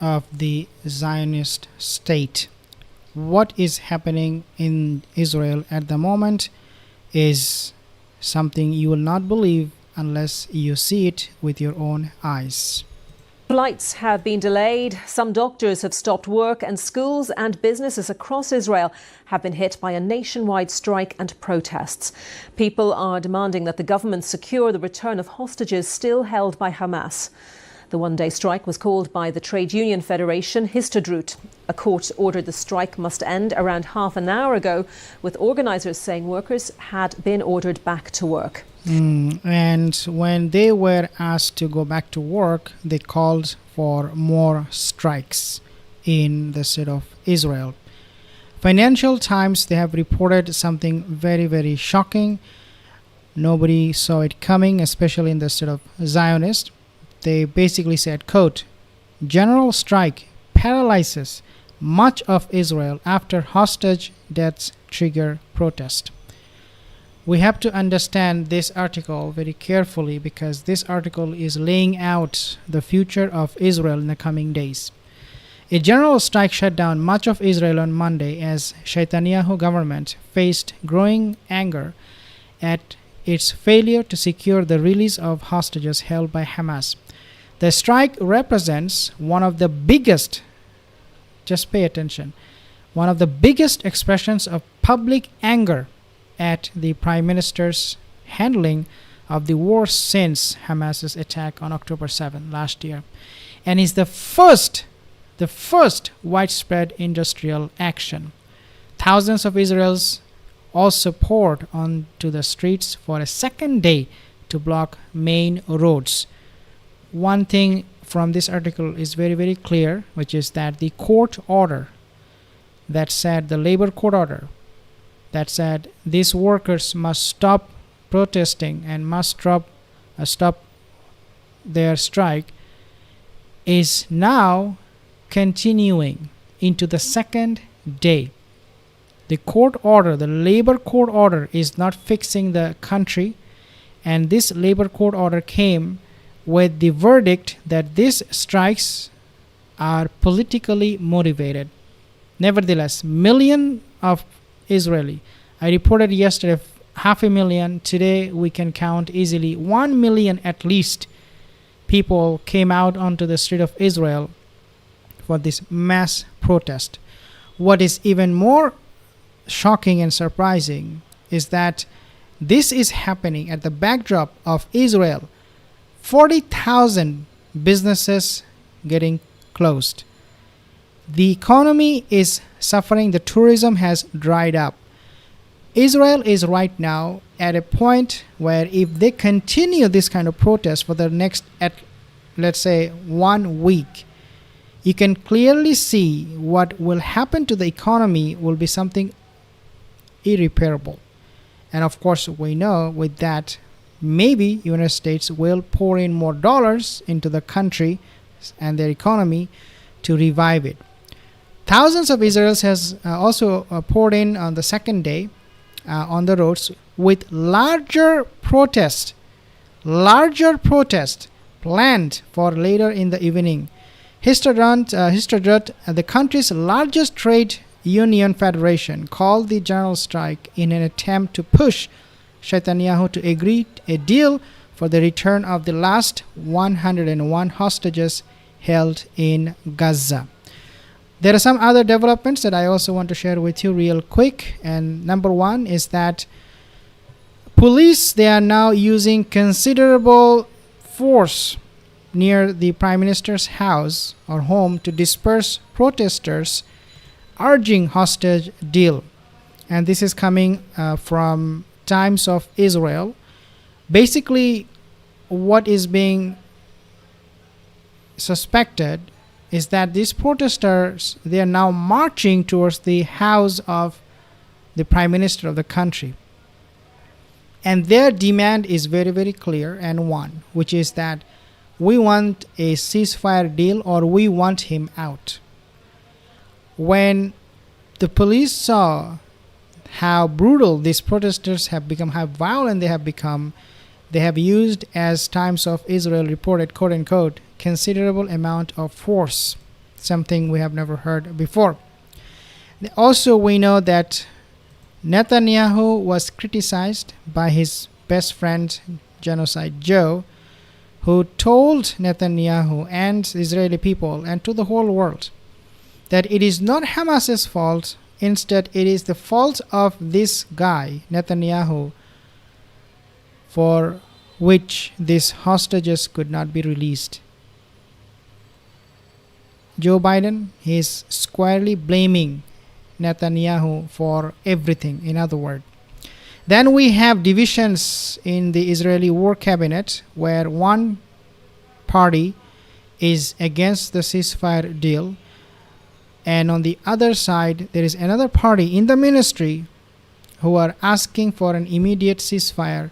of the Zionist state. What is happening in Israel at the moment is something you will not believe unless you see it with your own eyes. Flights have been delayed, some doctors have stopped work, and schools and businesses across Israel have been hit by a nationwide strike and protests. People are demanding that the government secure the return of hostages still held by Hamas. The one-day strike was called by the trade union federation Histadrut. A court ordered the strike must end around half an hour ago, with organisers saying workers had been ordered back to work. And when they were asked to go back to work, they called for more strikes in the state of Israel. Financial Times, they have reported something very, very shocking. Nobody saw it coming, especially in the state of Zionist. They basically said, quote, "General strike paralyzes much of Israel after hostage deaths trigger protest." We have to understand this article very carefully because this article is laying out the future of Israel in the coming days. A general strike shut down much of Israel on Monday as Netanyahu government faced growing anger at its failure to secure the release of hostages held by Hamas. The strike represents one of the biggest, just pay attention, one of the biggest expressions of public anger at the Prime Minister's handling of the war since Hamas's attack on October 7 last year, and is the first widespread industrial action. Thousands of Israelis also poured onto the streets for a second day to block main roads. One thing from this article is very, very clear, which is that the court order that said, the labor court order that said these workers must stop protesting and must stop their strike is now continuing into the second day. The court order, the labor court order, is not fixing the country, and this labor court order came with the verdict that these strikes are politically motivated. Nevertheless, millions of Israeli, I reported yesterday 500,000, today we can count easily 1 million at least people came out onto the street of Israel for this mass protest. What is even more shocking and surprising is that this is happening at the backdrop of Israel 40,000 businesses getting closed. The economy is suffering. The tourism has dried up. Israel is right now at a point where if they continue this kind of protest for the next, let's say, 1 week, you can clearly see what will happen to the economy will be something irreparable. And of course, we know with that, maybe United States will pour in more dollars into the country and their economy to revive it. Thousands of Israelis has also poured in on the second day on the roads with larger protest planned for later in the evening. Histadrut, the country's largest trade union federation, called the general strike in an attempt to push Netanyahu to agree a deal for the return of the last 101 hostages held in Gaza. There are some other developments that I also want to share with you real quick. And number one is that police, they are now using considerable force near the Prime Minister's house or home to disperse protesters urging hostage deal. And this is coming from Times of Israel. Basically, what is being suspected is that these protesters, they are now marching towards the house of the Prime Minister of the country. And their demand is very, very clear and one, which is that we want a ceasefire deal or we want him out. When the police saw how brutal these protesters have become, how violent they have become, they have used, as Times of Israel reported, quote unquote, considerable amount of force. something we have never heard before. Also, we know that Netanyahu was criticized by his best friend, Genocide Joe, who told Netanyahu and Israeli people and to the whole world that it is not Hamas's fault. Instead, it is the fault of this guy, Netanyahu, for which these hostages could not be released. Joe Biden is squarely blaming Netanyahu for everything, in other words. Then we have divisions in the Israeli war cabinet, where one party is against the ceasefire deal, and on the other side there is another party in the ministry who are asking for an immediate ceasefire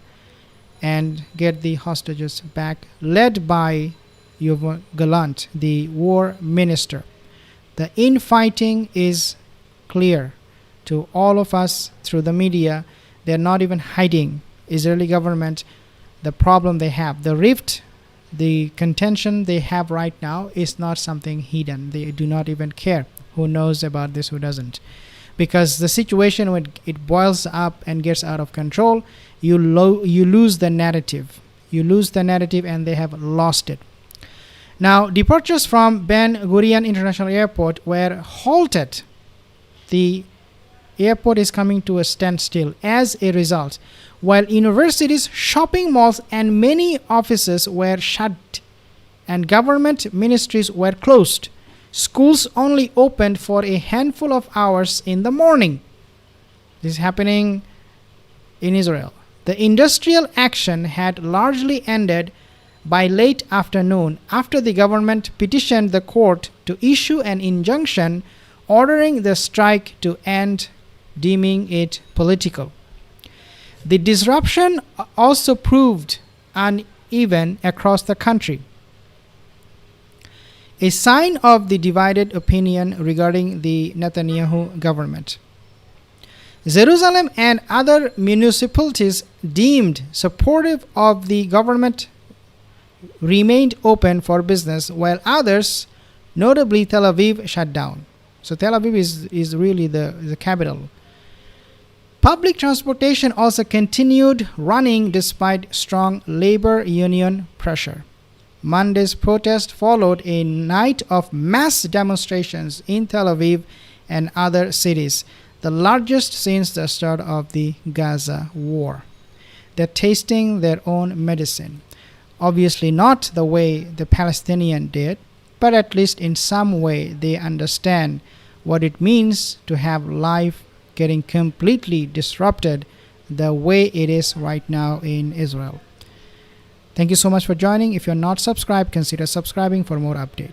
and get the hostages back, led by Yoav Gallant, the war minister. The infighting is clear to all of us through the media. They're not even hiding, Israeli government, the problem they have. The rift, the contention they have right now is not something hidden. They do not even care who knows about this, who doesn't. Because the situation, when it boils up and gets out of control, you lose the narrative. You lose the narrative, and they have lost it. Now, departures from Ben Gurion International Airport were halted. The airport is coming to a standstill as a result, while universities, shopping malls, and many offices were shut, and government ministries were closed. Schools only opened for a handful of hours in the morning. This is happening in Israel. The industrial action had largely ended by late afternoon after the government petitioned the court to issue an injunction ordering the strike to end, deeming it political. The disruption also proved uneven across the country, a sign of the divided opinion regarding the Netanyahu government. Jerusalem and other municipalities deemed supportive of the government remained open for business, while others, notably Tel Aviv, shut down. So Tel Aviv is really the capital. Public transportation also continued running despite strong labor union pressure. Monday's protest followed a night of mass demonstrations in Tel Aviv and other cities, the largest since the start of the Gaza war. They're tasting their own medicine. Obviously not the way the Palestinians did, but at least in some way they understand what it means to have life getting completely disrupted the way it is right now in Israel. Thank you so much for joining. If you're not subscribed, consider subscribing for more updates.